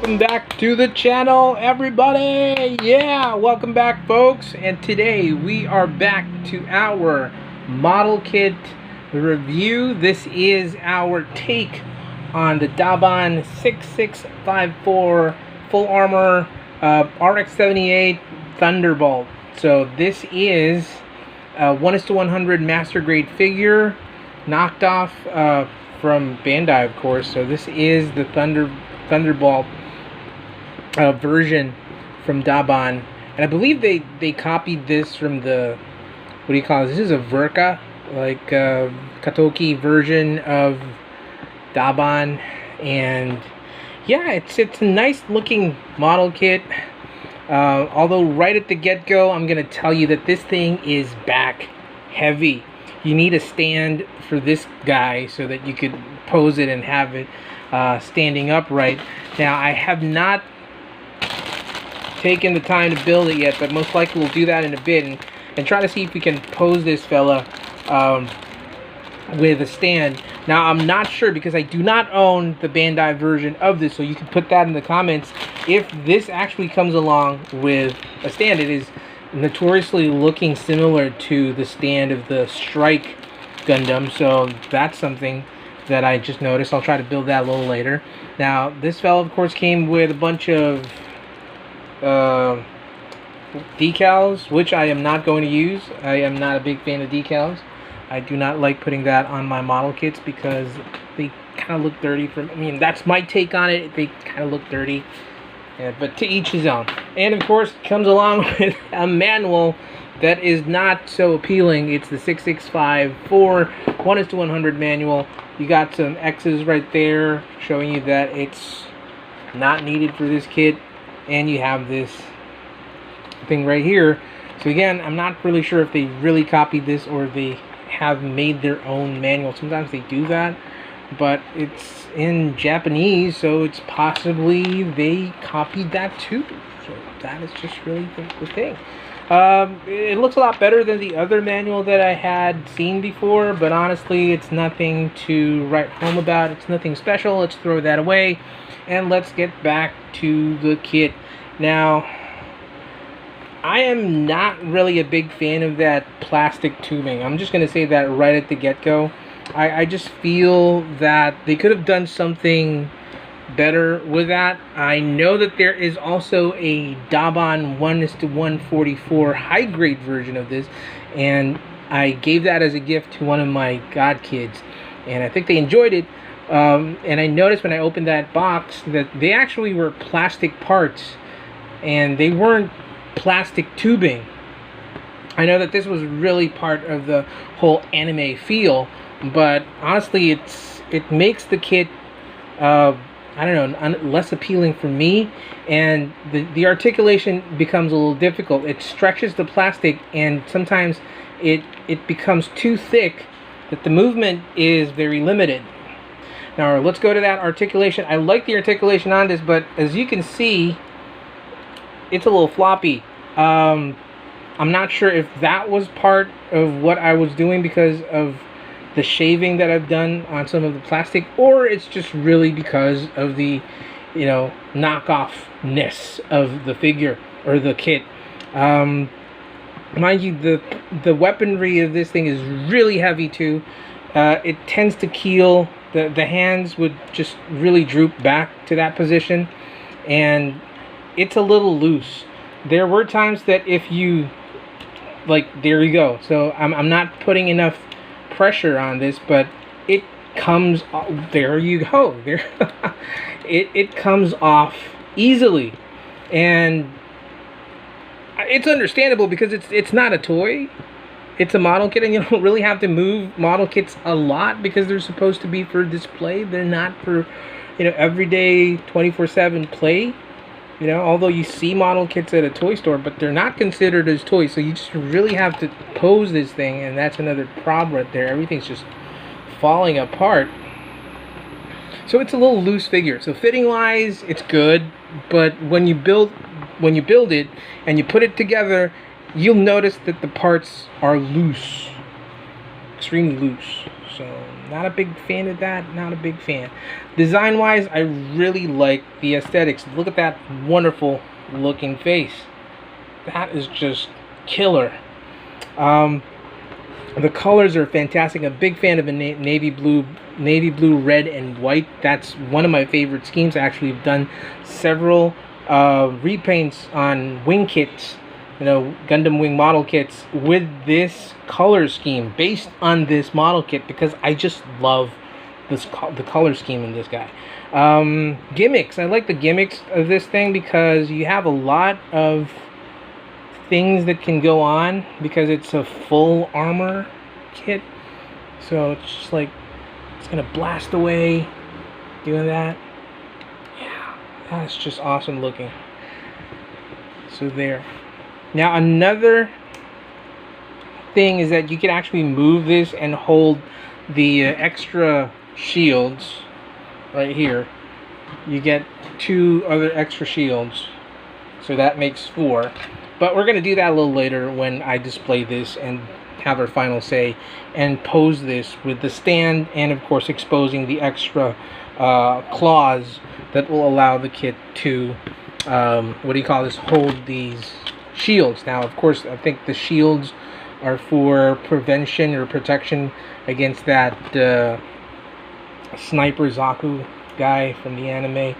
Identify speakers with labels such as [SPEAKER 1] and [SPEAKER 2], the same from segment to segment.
[SPEAKER 1] welcome back to the channel, everybody. Yeah, welcome back, folks. And today we are back to our model kit review. This is our take on the Daban 6654 full armor FA-78 Thunderbolt. So this is a 1:100 master grade figure, knocked off from Bandai, of course. So this is the Thunderbolt version from Daban, and I believe they copied this from the, what do you call it? This is a Ver.Ka, like Katoki version of Daban, and yeah, it's a nice looking model kit. Although right at the get-go, I'm gonna tell you that this thing is back heavy. You need a stand for this guy so that you could pose it and have it standing upright. Now, I have not taken the time to build it yet, but most likely we'll do that in a bit and try to see if we can pose this fella with a stand. Now, I'm not sure because I do not own the Bandai version of this, so you can put that in the comments if this actually comes along with a stand. It is notoriously looking similar to the stand of the Strike Gundam, so that's something that I just noticed. I'll try to build that a little later. Now, this fella, of course, came with a bunch of decals, which I am not going to use. I am not a big fan of decals. I do not like putting that on my model kits because they kind of look dirty. I mean, that's my take on it. They kind of look dirty. Yeah, but to each his own. And of course, it comes along with a manual that is not so appealing. It's the 6654 1:100 manual. You got some X's right there showing you that it's not needed for this kit. And you have this thing right here. So again, I'm not really sure if they really copied this or they have made their own manual. Sometimes they do that, but it's in Japanese, so it's possibly they copied that too. So that is just really the thing. It looks a lot better than the other manual that I had seen before, but honestly, it's nothing to write home about. It's nothing special. Let's throw that away, and let's get back to the kit. Now, I am not really a big fan of that plastic tubing. I'm just going to say that right at the get-go. I just feel that they could have done something better with that. I know that there is also a Daban 1:144 high-grade version of this, and I gave that as a gift to one of my god kids, and I think they enjoyed it. And I noticed when I opened that box that they actually were plastic parts, and they weren't plastic tubing. I know that this was really part of the whole anime feel, but honestly, it makes the kit I don't know, less appealing for me, and the articulation becomes a little difficult. It stretches the plastic, and sometimes it becomes too thick that the movement is very limited. Now let's go to that articulation. I like the articulation on this, but as you can see, it's a little floppy. I'm not sure if that was part of what I was doing because of the shaving that I've done on some of the plastic, or it's just really because of the, you know, knockoffness of the figure or the kit. Mind you, the weaponry of this thing is really heavy too. It tends to keel. The hands would just really droop back to that position, and it's a little loose. There were times that if you, like, there you go. So I'm not putting enough pressure on this, but it comes off. There you go. There it comes off easily, and it's understandable because it's not a toy. It's a model kit, and you don't really have to move model kits a lot because they're supposed to be for display. They're not for, you know, everyday 24/7 play. You know, although you see model kits at a toy store, but they're not considered as toys. So you just really have to pose this thing, and that's another problem right there. Everything's just falling apart. So it's a little loose figure. So fitting wise, it's good, but when you build it and you put it together, you'll notice that the parts are loose. extremely loose. So not a big fan of that. Not a big fan. Design wise, I really like the aesthetics. Look at that wonderful looking face. That is just killer. The colors are fantastic. I'm a big fan of a navy blue, red, and white. That's one of my favorite schemes. I actually have done several repaints on wing kits, you know, Gundam wing model kits with this color scheme based on this model kit, because I just love this the color scheme in this guy. Gimmicks. I like the gimmicks of this thing because you have a lot of things that can go on because it's a full armor kit. So it's just like it's gonna blast away doing that. Yeah, that's just awesome looking. So there. Now another thing is that you can actually move this and hold the extra shields right here. You get 2 other extra shields, so that makes 4. But we're going to do that a little later when I display this and have our final say and pose this with the stand, and of course exposing the extra claws that will allow the kit to hold these shields. Now of course I think the shields are for prevention or protection against that Sniper Zaku guy from the anime.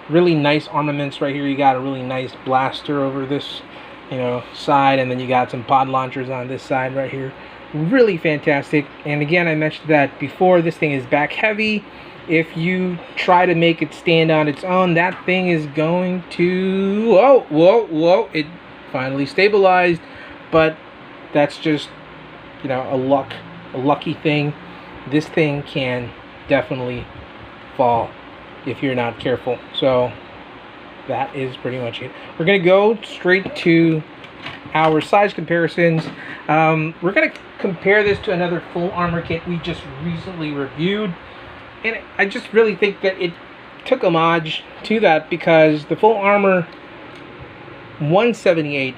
[SPEAKER 1] Really nice armaments right here. You got a really nice blaster over this, you know, side, and then you got some pod launchers on this side right here. Really fantastic. And again, I mentioned that before, this thing is back heavy. If you try to make it stand on its own, that thing is going to whoa, it finally stabilized. But that's just, you know, a lucky thing. This thing can definitely fall if you're not careful. So that is pretty much it. We're gonna go straight to our size comparisons. We're gonna compare this to another full armor kit we just recently reviewed, and I just really think that it took homage to that, because the full armor 178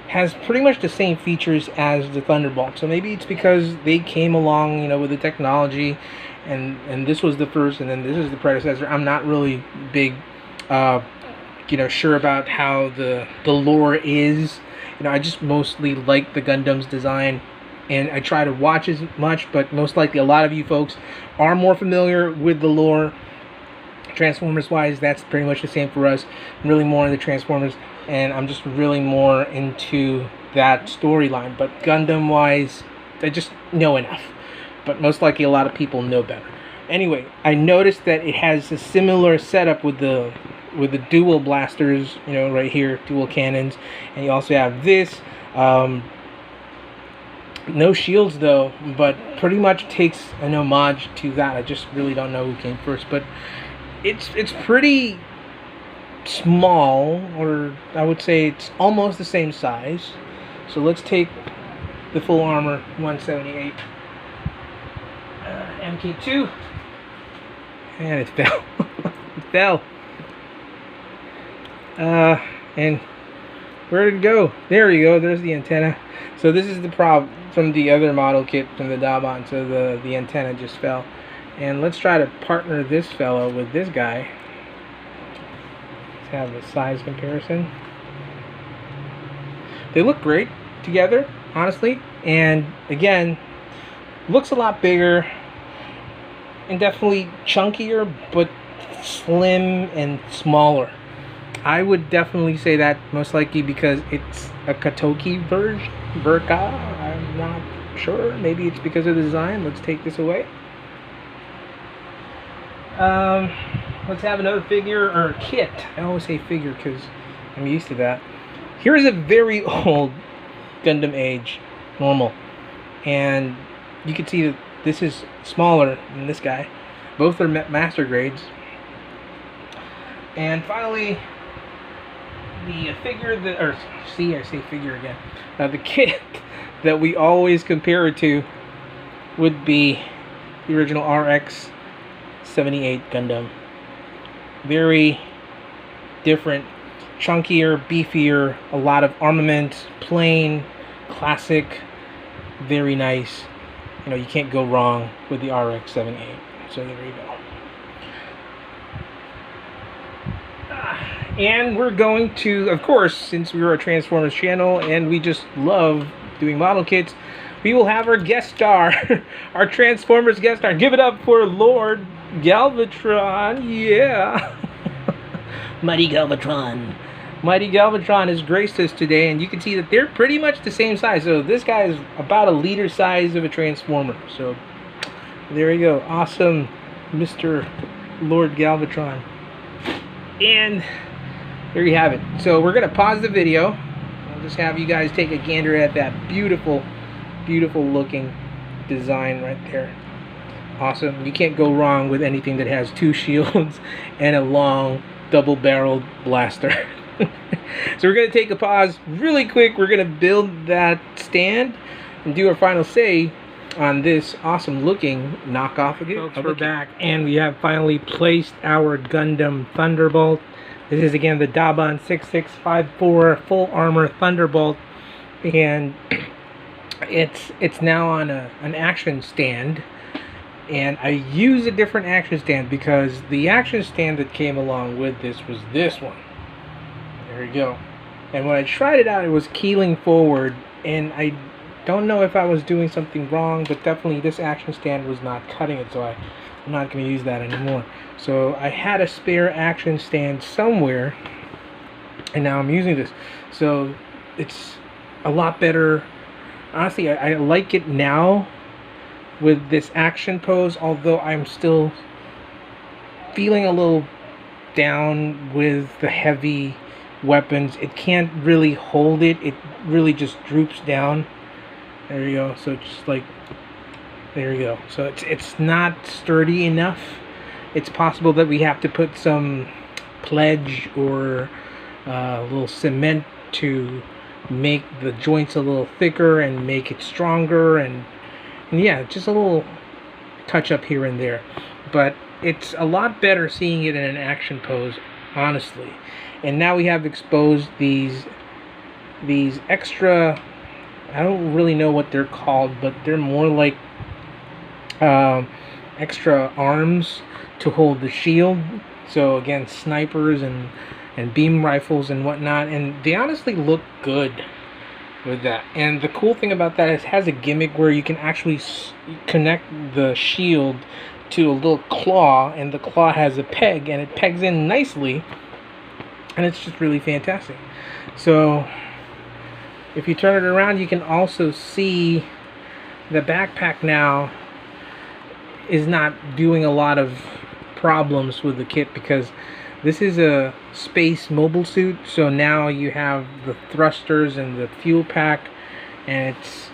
[SPEAKER 1] has pretty much the same features as the Thunderbolt. So maybe it's because they came along, you know, with the technology, and this was the first, and then this is the predecessor. I'm not really big you know, sure about how the lore is. You know, I just mostly like the Gundam's design, and I try to watch as much, but most likely a lot of you folks are more familiar with the lore. Transformers wise, that's pretty much the same for us. I'm really more into Transformers, and I'm just really more into that storyline. But Gundam wise, I just know enough, but most likely a lot of people know better. Anyway, I noticed that it has a similar setup with the dual blasters, you know, right here, dual cannons, and you also have this. No shields though, but pretty much takes an homage to that. I just really don't know who came first, but it's pretty small, or I would say it's almost the same size. So let's take the full armor 178 MK2, and it fell. It fell. And where did it go? There you go. There's the antenna. So this is the problem from the other model kit from the Daban. So the antenna just fell. And let's try to partner this fellow with this guy. Let's have a size comparison. They look great together, honestly. And again, looks a lot bigger and definitely chunkier, but slim and smaller. I would definitely say that, most likely because it's a Katoki version, Ver.Ka. I'm not sure. Maybe it's because of the design. Let's take this away. Let's have another figure, or kit. I always say figure because I'm used to that. Here is a very old Gundam Age normal, and you can see that this is smaller than this guy. Both are master grades. And finally, the figure that, or see, I say figure again. The kit that we always compare it to would be the original RX-78 Gundam. Very different, chunkier, beefier, a lot of armament, plain, classic, very nice. you know, you can't go wrong with the FA-78. So there you go. And we're going to, of course, since we're a Transformers channel and we just love doing model kits, we will have our guest star, our Transformers guest star. Give it up for Lord Galvatron. Yeah. Mighty Galvatron. Mighty Galvatron has graced us today, and you can see that they're pretty much the same size. So this guy is about a liter size of a Transformer. So there you go. Awesome, Mr. Lord Galvatron. And there you have it. So we're going to pause the video. I'll just have you guys take a gander at that beautiful, beautiful looking design right there. Awesome. You can't go wrong with anything that has two shields and a long double-barreled blaster. So we're going to take a pause really quick. We're going to build that stand and do our final say on this awesome looking knockoff again. Folks, we're back and we have finally placed our Gundam Thunderbolt. This is again the Daban 6654 full armor Thunderbolt, and it's now on an action stand. And I use a different action stand because the action stand that came along with this was this one. There you go. And when I tried it out, it was keeling forward, and I don't know if I was doing something wrong, but definitely this action stand was not cutting it, so I'm not going to use that anymore. So I had a spare action stand somewhere, and now I'm using this. So it's a lot better. Honestly, I like it now with this action pose, although I'm still feeling a little down with the heavy weapons. It can't really hold it. It really just droops down. There you go. So it's just like, there you go. So it's not sturdy enough. It's possible that we have to put some pledge or a little cement to make the joints a little thicker and make it stronger, and yeah, just a little touch up here and there. But it's a lot better seeing it in an action pose, honestly. And now we have exposed these extra, I don't really know what they're called, but they're more like extra arms to hold the shield. So again, snipers and beam rifles and whatnot, and they honestly look good with that. And the cool thing about that is it has a gimmick where you can actually connect the shield to a little claw, and the claw has a peg, and it pegs in nicely, and it's just really fantastic. So if you turn it around, you can also see the backpack now is not doing a lot of problems with the kit, because this is a space mobile suit, so now you have the thrusters and the fuel pack, and it's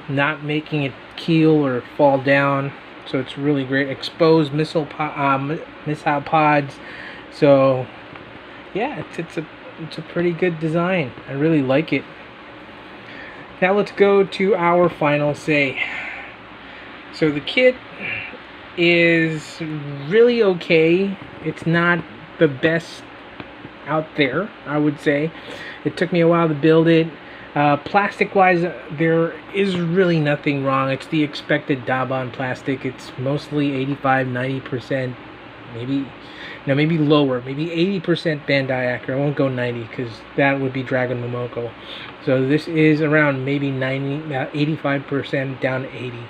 [SPEAKER 1] not making it keel or fall down. So it's really great. Exposed missile pods. So yeah, it's a pretty good design. I really like it. Now let's go to our final say. So the kit is really okay. It's not the best out there, I would say. It took me a while to build it. Plastic wise, there is really nothing wrong. It's the expected Daban plastic. It's mostly 85-90%, maybe lower, maybe 80% Bandai Acro. I won't go 90 because that would be Dragon Momoko. So this is around maybe 85% down to 80.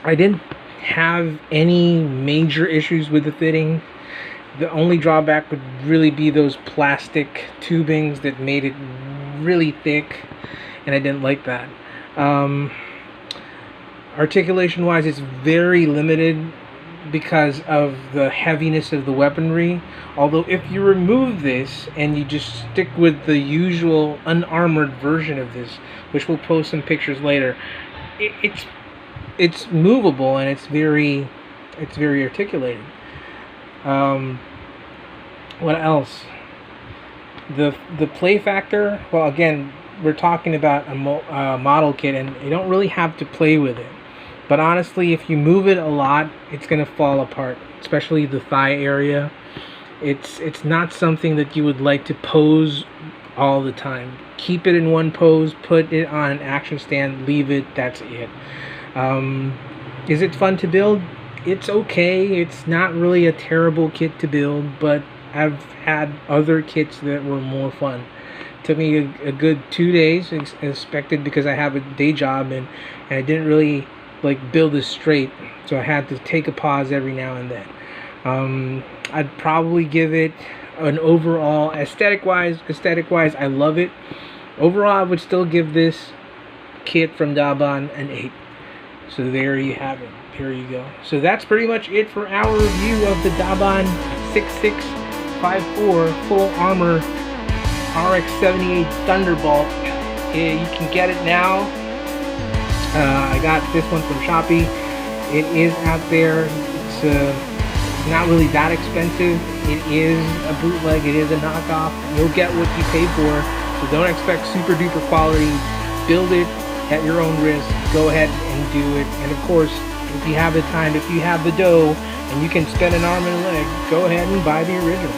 [SPEAKER 1] I didn't have any major issues with the fitting. The only drawback would really be those plastic tubings that made it really thick, and I didn't like that. Articulation wise, it's very limited because of the heaviness of the weaponry. Although if you remove this and you just stick with the usual unarmored version of this, which we'll post some pictures later, it's movable, and it's very articulated. What else? The play factor, well, again, we're talking about a model kit, and you don't really have to play with it. But honestly, if you move it a lot, it's going to fall apart, especially the thigh area. It's not something that you would like to pose all the time. keep it in one pose, put it on an action stand, leave it, that's it. Is it fun to build? It's okay. It's not really a terrible kit to build, but I've had other kits that were more fun. Took me a good 2 days, expected, because I have a day job and I didn't really like build this straight, so I had to take a pause every now and then. I'd probably give it an overall, aesthetic wise, I love it. Overall, I would still give this kit from Daban an 8. So there you have it. There you go. So that's pretty much it for our review of the Daban 6654 full armor FA-78 Thunderbolt. You can get it now. I got this one from Shopee. It is out there. It's not really that expensive. It is a bootleg. It is a knockoff. You'll get what you pay for. So don't expect super duper quality. Build it at your own risk. Go ahead and do it. And of course, if you have the time, if you have the dough, and you can spend an arm and a leg, go ahead and buy the original.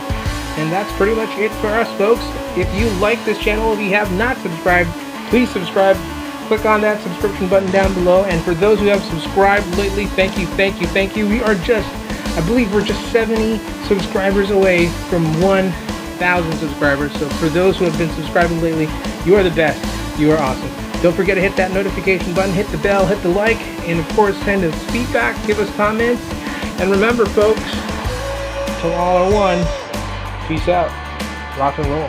[SPEAKER 1] And that's pretty much it for us, folks. If you like this channel, if you have not subscribed, please subscribe. Click on that subscription button down below. And for those who have subscribed lately, thank you, thank you, thank you. We are just, I believe we're just 70 subscribers away from 1,000 subscribers. So for those who have been subscribing lately, you are the best. You are awesome. Don't forget to hit that notification button, hit the bell, hit the like, and of course send us feedback, give us comments. And remember, folks, till all are one, peace out, rock and roll.